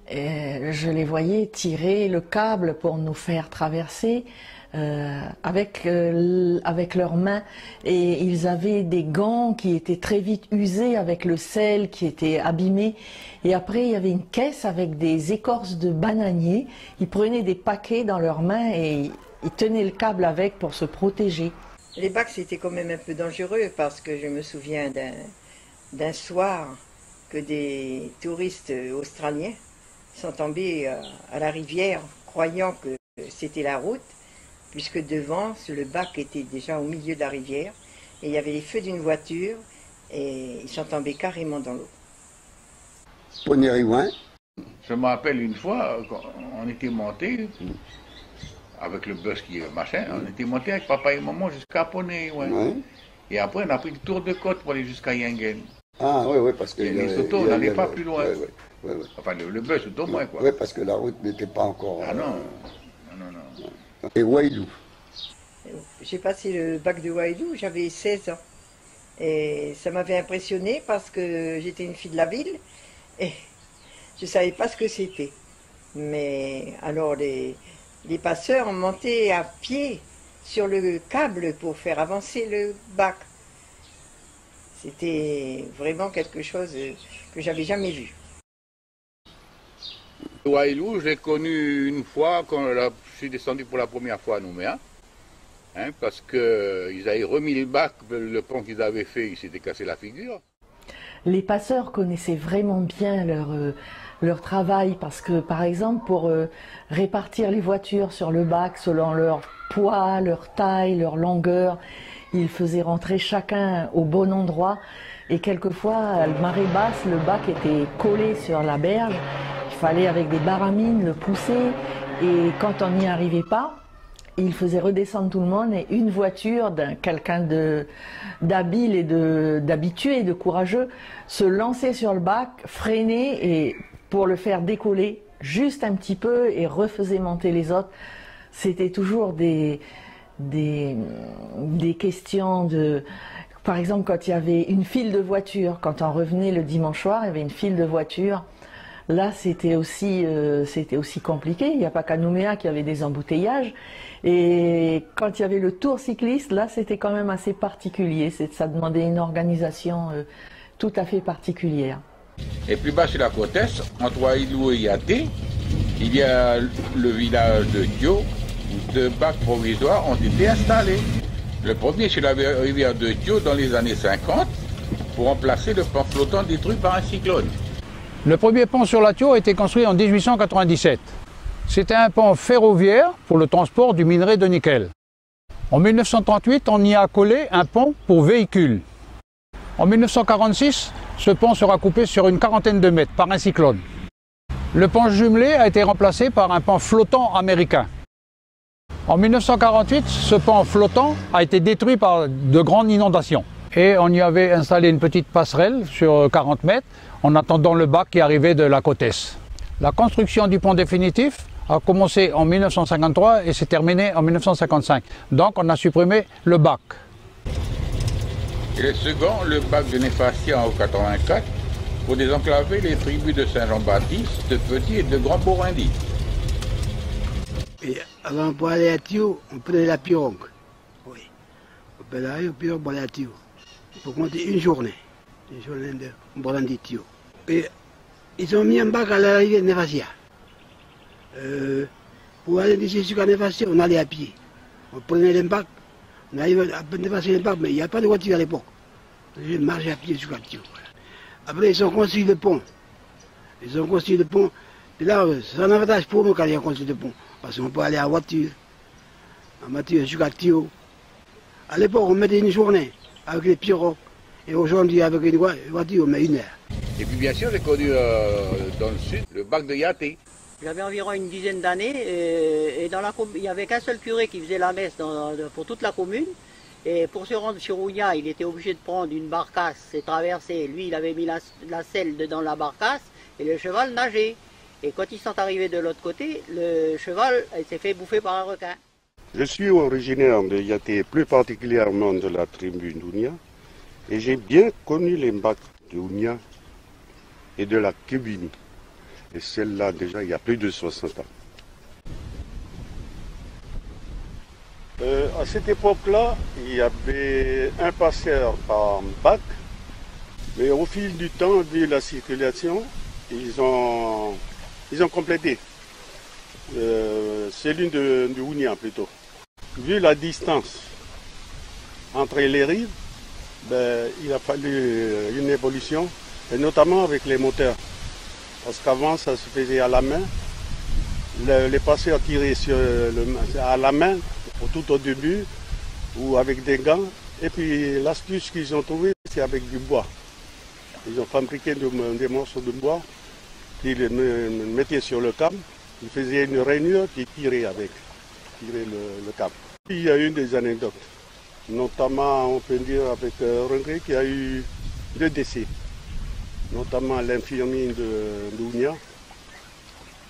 je les voyais tirer le câble pour nous faire traverser. Avec leurs mains, et ils avaient des gants qui étaient très vite usés avec le sel qui était abîmé, et après il y avait une caisse avec des écorces de bananier. Ils prenaient des paquets dans leurs mains et ils tenaient le câble avec pour se protéger. Les bacs c'était quand même un peu dangereux parce que je me souviens d'un soir que des touristes australiens sont tombés à la rivière croyant que c'était la route, puisque devant, le bac était déjà au milieu de la rivière, et il y avait les feux d'une voiture, et ils sont tombés carrément dans l'eau. Ponériouin. Je me rappelle une fois, on était montés, avec le bus qui est machin, on était montés avec papa et maman jusqu'à Ponériouin. Ouais. Et après, on a pris le tour de côte pour aller jusqu'à Yingen. Ah oui, parce que... les autos n'allaient pas plus loin. Ouais. Enfin, le bus, tout au moins, quoi. Oui, parce que la route n'était pas encore... Ah non. Et Waïlou. J'ai passé le bac de Waïlou, j'avais 16 ans. Et ça m'avait impressionné parce que j'étais une fille de la ville et je ne savais pas ce que c'était. Mais alors les passeurs ont monté à pied sur le câble pour faire avancer le bac. C'était vraiment quelque chose que j'avais jamais vu. Waïlou, j'ai connu une fois quand je suis descendu pour la première fois à Nouméa, parce qu'ils avaient remis le bac, le pont qu'ils avaient fait, il s'était cassé la figure. Les passeurs connaissaient vraiment bien leur travail, parce que par exemple pour répartir les voitures sur le bac selon leur poids, leur taille, leur longueur, ils faisaient rentrer chacun au bon endroit, et quelquefois à la marée basse, le bac était collé sur la berge. Il fallait avec des baramines le pousser, et quand on n'y arrivait pas, il faisait redescendre tout le monde, et une voiture d'un quelqu'un d'habile et d'habitué, de courageux, se lançait sur le bac, freinait et pour le faire décoller juste un petit peu et refaisait monter les autres. C'était toujours des questions de... Par exemple, quand il y avait une file de voitures, quand on revenait le dimanche soir, il y avait une file de voitures. Là, c'était aussi compliqué. Il n'y a pas qu'à Nouméa qu'il y avait des embouteillages. Et quand il y avait le tour cycliste, là, c'était quand même assez particulier. Ça demandait une organisation tout à fait particulière. Et plus bas sur la côte est, entre Waïlou et Yaté, il y a le village de Thio, où 2 bacs provisoires ont été installés. Le premier sur la rivière de Thio dans les années 50, pour remplacer le pont flottant détruit par un cyclone. Le premier pont sur la Thio a été construit en 1897. C'était un pont ferroviaire pour le transport du minerai de nickel. En 1938, on y a collé un pont pour véhicules. En 1946, ce pont sera coupé sur une quarantaine de mètres par un cyclone. Le pont jumelé a été remplacé par un pont flottant américain. En 1948, ce pont flottant a été détruit par de grandes inondations. Et on y avait installé une petite passerelle sur 40 mètres en attendant le bac qui arrivait de la côte est. La construction du pont définitif a commencé en 1953 et s'est terminée en 1955. Donc on a supprimé le bac. Et le second, le bac de Néfastia en 84, pour désenclaver les tribus de Saint-Jean-Baptiste, de Petit et de Grand-Bourindi. Et avant pour aller à Thio, on prenait la pirogue. Oui. On prenait la pirogue pour aller à Thio. Il faut compter une journée de Bourindi-Thio. Et ils ont mis un bac à l'arrivée de Néfastia. Pour aller d'ici jusqu'à Néfastia, on allait à pied. On prenait les bacs, on arrivait à Néfastia les bacs, mais il n'y a pas de voiture à l'époque. Je marchais à pied jusqu'à Thio. Après, ils ont construit le pont. Ils ont construit le pont. Et là, c'est un avantage pour nous quand ils ont construit le pont. Parce qu'on peut aller en voiture jusqu'à Thio. À l'époque, on mettait une journée avec les pirogues. Et aujourd'hui, avec une voiture, on met 1 heure. Et puis bien sûr, j'ai connu dans le sud le bac de Yaté. J'avais environ une dizaine d'années et dans il n'y avait qu'un seul curé qui faisait la messe pour toute la commune. Et pour se rendre sur Ougna, il était obligé de prendre une barcasse et traverser. Lui, il avait mis la selle dedans la barcasse et le cheval nageait. Et quand ils sont arrivés de l'autre côté, le cheval s'est fait bouffer par un requin. Je suis originaire de Yaté, plus particulièrement de la tribu d'Ougna. Et j'ai bien connu les bacs de Ougna et de la Kébini. Et celle-là, déjà, il y a plus de 60 ans. À cette époque-là, il y avait un passeur par bac. Mais au fil du temps, vu la circulation, ils ont complété. C'est l'une de Ougna plutôt. Vu la distance entre les rives, il a fallu une évolution, et notamment avec les moteurs. Parce qu'avant, ça se faisait à la main. Les passeurs tiraient à la main, tout au début, ou avec des gants. Et puis l'astuce qu'ils ont trouvée, c'est avec du bois. Ils ont fabriqué des morceaux de bois qu'ils mettaient sur le câble. Ils faisaient une rainure qui tirait le câble. Il y a eu des anecdotes, notamment, on peut dire, avec Rengré qui a eu 2 décès. Notamment l'infirmier d'Ougna,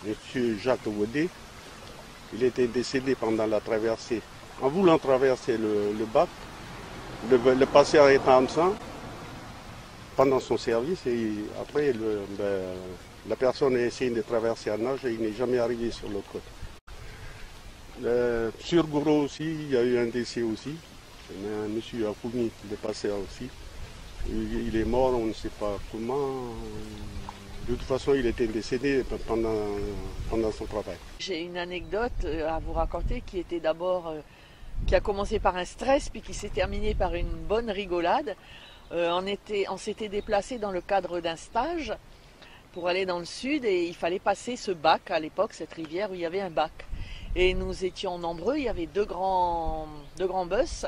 M. Jacques Wodé. Il était décédé pendant la traversée. En voulant traverser le bac, le passeur est absent pendant son service et après la personne a essayé de traverser à nage et il n'est jamais arrivé sur l'autre côté. Sur Gouro aussi, il y a eu un décès aussi. Un monsieur Akoumi, le passeur aussi. Il est mort, on ne sait pas comment. De toute façon, il était décédé pendant son travail. J'ai une anecdote à vous raconter qui a commencé par un stress puis qui s'est terminé par une bonne rigolade. On s'était déplacé dans le cadre d'un stage pour aller dans le sud et il fallait passer ce bac à l'époque, cette rivière où il y avait un bac. Et nous étions nombreux, il y avait deux grands bus.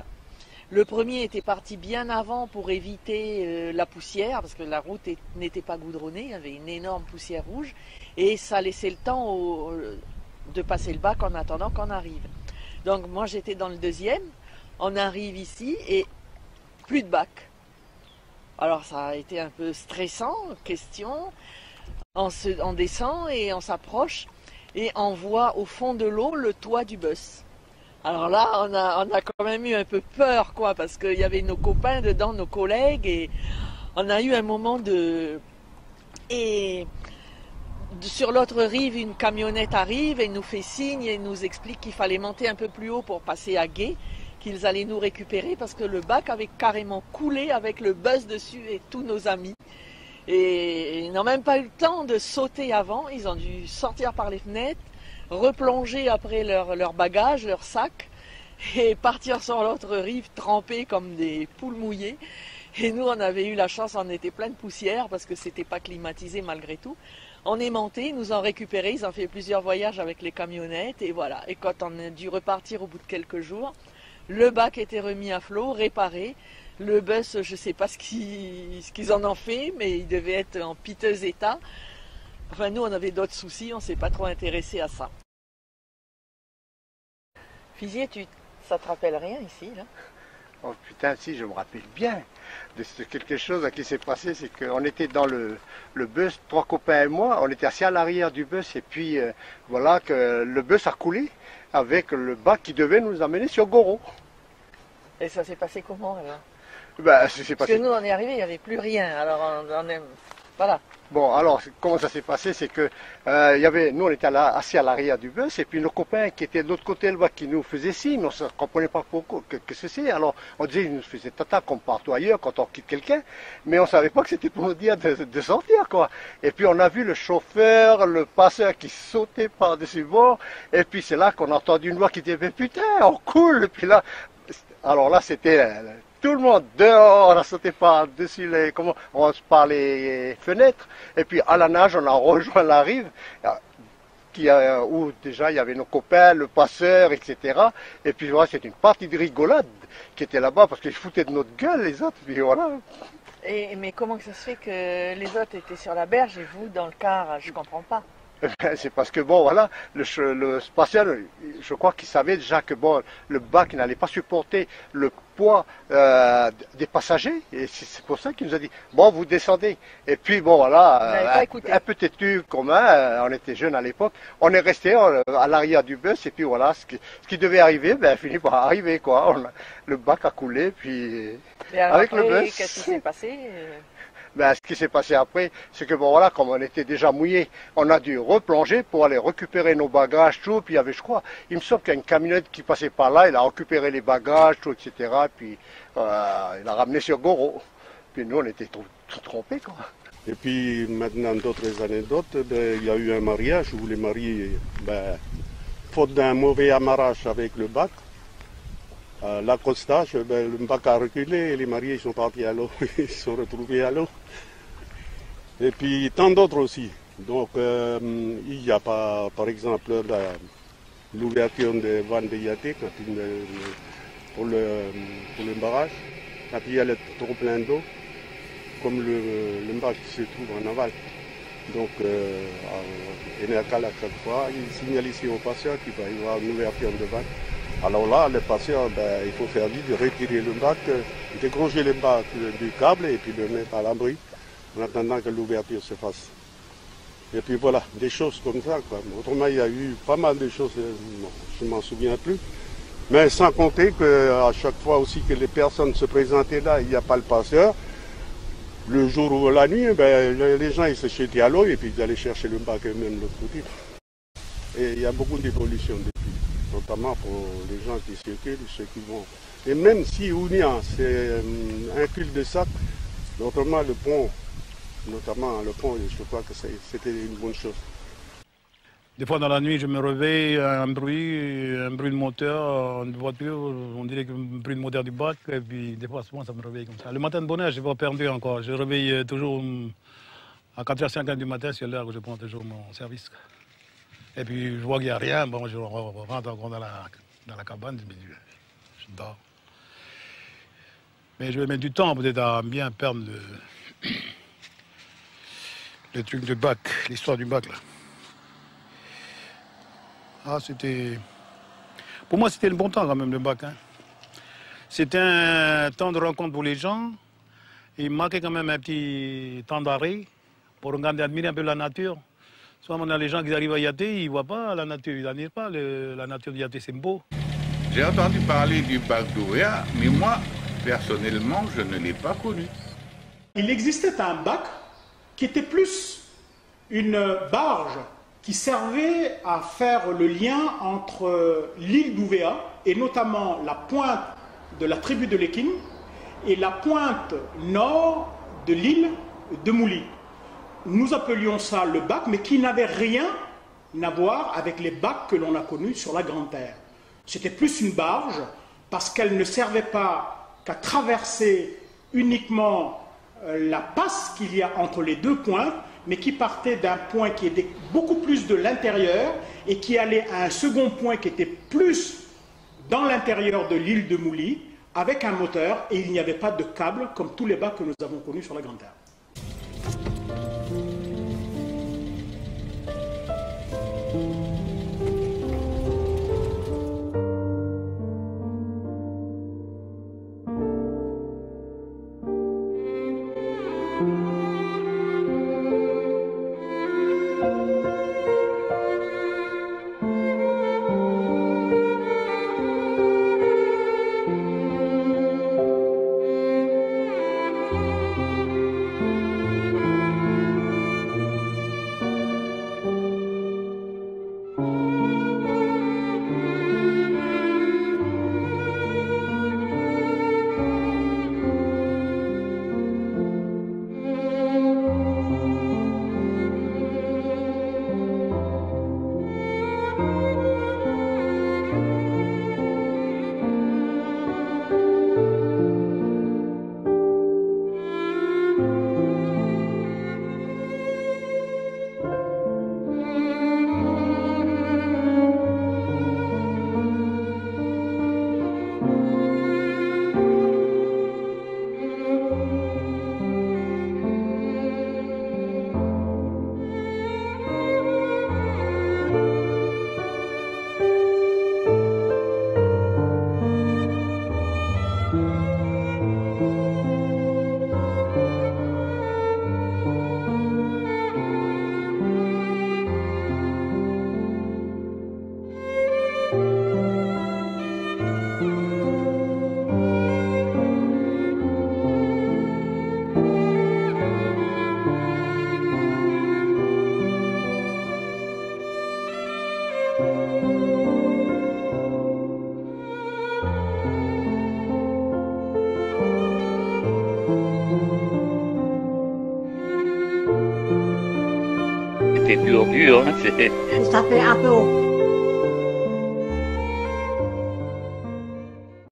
Le premier était parti bien avant pour éviter la poussière, parce que la route n'était pas goudronnée, il y avait une énorme poussière rouge, et ça laissait le temps de passer le bac en attendant qu'on arrive. Donc moi j'étais dans le deuxième, on arrive ici et plus de bac. Alors ça a été un peu stressant, question, on descend et on s'approche, et on voit au fond de l'eau le toit du bus. Alors là, on a quand même eu un peu peur, quoi, parce qu'il y avait nos copains dedans, nos collègues, et on a eu un moment sur l'autre rive, une camionnette arrive et nous fait signe et nous explique qu'il fallait monter un peu plus haut pour passer à Gué, qu'ils allaient nous récupérer parce que le bac avait carrément coulé avec le bus dessus et tous nos amis. Et ils n'ont même pas eu le temps de sauter avant, ils ont dû sortir par les fenêtres, replonger après leur bagage, leur sac, et partir sur l'autre rive trempés comme des poules mouillées. Et nous, on avait eu la chance, on était plein de poussière parce que c'était pas climatisé malgré tout. On est monté, ils nous ont récupérés, ils ont fait plusieurs voyages avec les camionnettes, et voilà. Et quand on a dû repartir au bout de quelques jours, Le bac était remis à flot, réparé. Le bus, je ne sais pas ce qu'ils en ont fait, mais il devait être en piteux état. Enfin, nous, on avait d'autres soucis, on ne s'est pas trop intéressé à ça. Fizier, ça te rappelle rien ici, là? Oh putain, si, je me rappelle bien de quelque chose qui s'est passé, c'est qu'on était dans le bus, 3 copains et moi, on était assis à l'arrière du bus, et puis voilà que le bus a coulé avec le bac qui devait nous amener sur Goro. Et ça s'est passé comment, alors? Ben, ça s'est Parce passé... que nous, on est arrivés, il n'y avait plus rien, alors voilà. Bon, alors, comment ça s'est passé, c'est que nous, on était assis à l'arrière du bus, et puis nos copains qui étaient de l'autre côté, là, qui nous faisaient signe, mais on ne comprenait pas pourquoi, que c'est. Alors, on disait, ils nous faisaient tata comme partout ailleurs quand on quitte quelqu'un, mais on ne savait pas que c'était pour nous dire de sortir, quoi. Et puis, on a vu le chauffeur, le passeur qui sautait par-dessus bord, et puis c'est là qu'on a entendu une voix qui disait, mais putain, on coule, et puis là, alors là, c'était... Tout le monde dehors, on a sauté par-dessus par les fenêtres. Et puis à la nage, on a rejoint la rive, où déjà il y avait nos copains, le passeur, etc. Et puis voilà, c'était une partie de rigolade qui était là-bas parce qu'ils foutaient de notre gueule, les autres. Puis voilà. Mais comment que ça se fait que les autres étaient sur la berge et vous dans le car? Je comprends pas. C'est parce que bon voilà, le spatial, je crois qu'il savait déjà que bon, le bac n'allait pas supporter le poids des passagers, et c'est pour ça qu'il nous a dit bon, vous descendez. Et puis bon voilà, un peu têtu commun, on était jeunes à l'époque, on est resté à l'arrière du bus, et puis voilà, ce qui devait arriver, ben finit par arriver quoi. Le bac a coulé, puis alors avec après, le bus. Qu'est-ce qui s'est passé? Ben, ce qui s'est passé après, c'est que bon voilà, comme on était déjà mouillé, on a dû replonger pour aller récupérer nos bagages, tout. Puis il y avait, je crois, il me semble qu'il y a une camionnette qui passait par là, il a récupéré les bagages, tout, etc. Puis il a ramené sur Goro. Puis nous, on était tout trompés, quoi. Et puis maintenant, d'autres anecdotes, ben, il y a eu un mariage où les mariés, ben, faute d'un mauvais amarrage avec le bac, l'accostage, ben, le bac a reculé et les mariés sont partis à l'eau, ils se sont retrouvés à l'eau. Et puis tant d'autres aussi. Donc il n'y a pas, par exemple, l'ouverture des vannes de Yaté pour le barrage, quand il y a le trop plein d'eau, comme le bac se trouve en aval. Donc Énercal à chaque fois, il signale ici au patient qu'il va y avoir une ouverture de vanne. Alors là, le patient, ben, il faut faire vite, retirer le bac, décrocher le bac du câble et puis le mettre à l'abri en attendant que l'ouverture se fasse. Et puis voilà, des choses comme ça, quoi. Autrement, il y a eu pas mal de choses, je ne m'en souviens plus. Mais sans compter qu'à chaque fois aussi que les personnes se présentaient là, il n'y a pas le passeur. Le jour ou la nuit, ben, les gens ils se jetaient à l'eau et puis ils allaient chercher le bac eux-mêmes de l'autre côté. Et il y a beaucoup d'évolution depuis, notamment pour les gens qui circulent, ceux qui vont. Et même si Ounia, c'est un cul-de-sac, autrement le pont, notamment le pont, je crois que c'était une bonne chose. Des fois dans la nuit, je me réveille, un bruit de moteur, une voiture, on dirait que un bruit de moteur du bac, et puis des fois souvent ça me réveille comme ça. Le matin de bonne heure, je ne vais pas perdu encore. Je réveille toujours à 4h50 du matin, c'est l'heure où je prends toujours mon service. Et puis je vois qu'il n'y a rien, bon, je rentre encore dans la cabane, je dors. Mais je vais mettre du temps peut-être à bien perdre le truc de bac, l'histoire du bac là. Ah, c'était... Pour moi, c'était le bon temps quand même, le bac. Hein. C'était un temps de rencontre pour les gens. Il manquait quand même un petit temps d'arrêt pour regarder, admirer un peu la nature. Soit on a les gens qui arrivent à Yaté, ils ne voient pas la nature, ils n'admirent pas la nature de Yaté, c'est beau. J'ai entendu parler du bac d'Ouvéa, mais moi, personnellement, je ne l'ai pas connu. Il existait un bac qui était plus une barge qui servait à faire le lien entre l'île d'Ouvéa et notamment la pointe de la tribu de Lékin et la pointe nord de l'île de Mouli. Nous appelions ça le bac, mais qui n'avait rien à voir avec les bacs que l'on a connus sur la Grande Terre. C'était plus une barge parce qu'elle ne servait pas qu'à traverser uniquement la passe qu'il y a entre les deux pointes, mais qui partait d'un point qui était beaucoup plus de l'intérieur et qui allait à un second point qui était plus dans l'intérieur de l'île de Mouly avec un moteur et il n'y avait pas de câble comme tous les bacs que nous avons connus sur la Grande Terre. C'était dur, hein, Ça fait un peu haut.